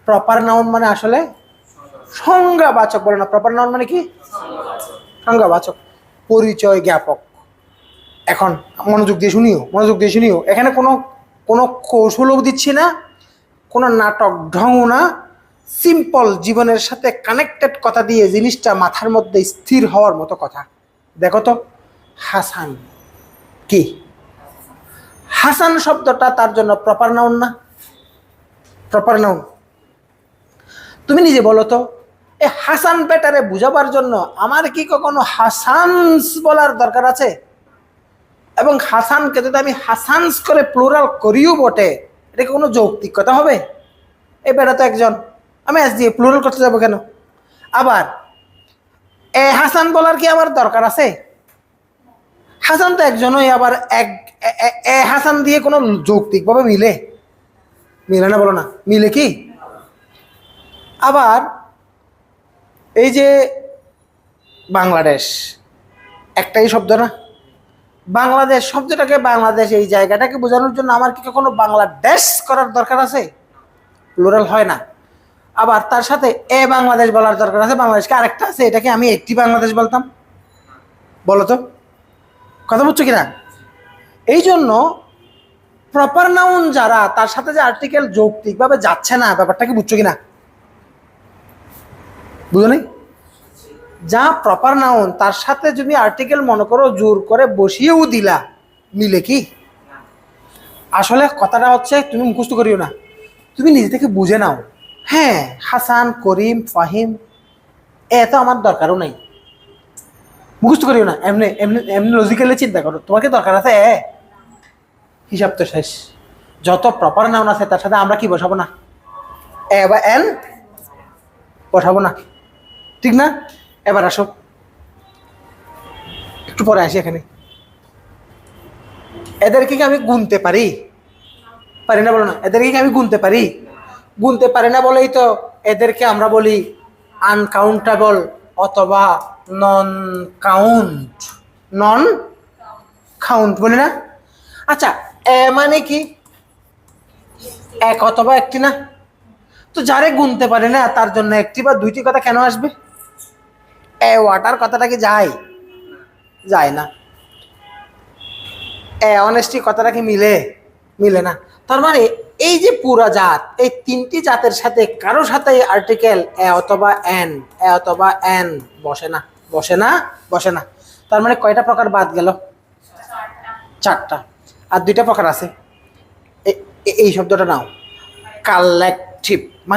Proper noun মানে আসলে সংজ্ঞাবাচক, বলে না? প্রপার নাউন মানে কি? সংজ্ঞাবাচক, পরিচয় জ্ঞাপক। এখন মনোযোগ দিয়ে শুনিও, এখানে কোনো কোনো কৌশলও দিচ্ছি না, কোনো নাটক ঢং না, সিম্পল জীবনের সাথে কানেক্টেড কথা দিয়ে জিনিসটা মাথার মধ্যে স্থির হওয়ার মতো কথা। দেখো তো, হাসান কি? হাসান শব্দটা তার জন্য প্রপার নাউন না? Proper noun. তুমি নিজে বলো তো, এই হাসান বেটারে বুঝাবার জন্য আমার কি কখনো হাসানস বলার দরকার আছে? এবং হাসানকে যদি আমি হাসানস করে প্লুরাল করিও বটে, এটা কি কোনো যৌক্তিক কথা হবে? এই বেটা তো একজন, আমি আজ দিয়ে প্লুরাল করতে যাবো কেন? আবার এ হাসান বলার কি আমার দরকার আছে? হাসান তো একজনই, আবার এ হাসান দিয়ে কোনো যৌক্তিকভাবে মিলে না, বলো না? মিলে কি? আবার এই যে বাংলাদেশ, একটাই শব্দ না? বাংলাদেশ শব্দটাকে, বাংলাদেশ এই জায়গাটাকে বোঝানোর জন্য আমার কি কখনো বাংলাদেশ করার দরকার আছে? প্লুরাল হয় না। আবার তার সাথে এ বাংলাদেশ বলার দরকার আছে? বাংলাদেশকে আরেকটা আছে, এটাকে আমি একটি বাংলাদেশ বলতাম? বলো তো, কথা বুঝছো কিনা? এই জন্য প্রপার নাউন যারা, তার সাথে যে আর্টিকেল যৌক্তিকভাবে যাচ্ছে না, ব্যাপারটা কি বুঝছো কিনা? বুঝো নাই? যা প্রপার নাউন তার সাথে যদি আর্টিকেল মনে করো জোর করে বসিয়েও দিলা, মিলে কি? আসলে কথাটা হচ্ছে, তুমি মুখস্থ করিও না, তুমি নিজে থেকে বুঝে নাও। হ্যাঁ, হাসান, করিম, ফাহিম, এত আমার দরকারও নাই। মুখস্থ করিও না, এমনি এমনি এমনি লজিক্যালি চিন্তা করো, তোমাকে দরকার আছে হিসাব তো শেষ। যত প্রপার নাউন আছে তার সাথে আমরা কি বসাবো না? এ বা এন বসাবো না, ঠিক না? এবার আসো, একটু পরে আসি এখানে। এদেরকে কি আমি গুনতে পারি? পারি না, বলো না? এদেরকে কি আমি গুনতে পারি? গুনতে পারি না বলেই তো এদেরকে আমরা বলি আনকাউন্টেবল অথবা নন কাউন্ট। নন কাউন্ট বলি না? আচ্ছা, এ মানে কি? এক অথবা একটি না? তো যারে গুনতে পারে না তার জন্য একটি বা দুইটি কথা কেন আসবে? এ ওয়াটার কথাটা কি যায়? যায় না। এ অনেস্টি কথাটা কি মিলে না? তার মানে এই যে পুরা জাত, এই তিনটি জাতের সাথে কারো সাথে আর্টিকেল এ অথবা এন বসে না, বসে না, বসে না। তার মানে কয়টা প্রকার বাদ গেল? চারটা। আর দুইটা প্রকার আছে। এই শব্দটা নাও, কালেকটিভ।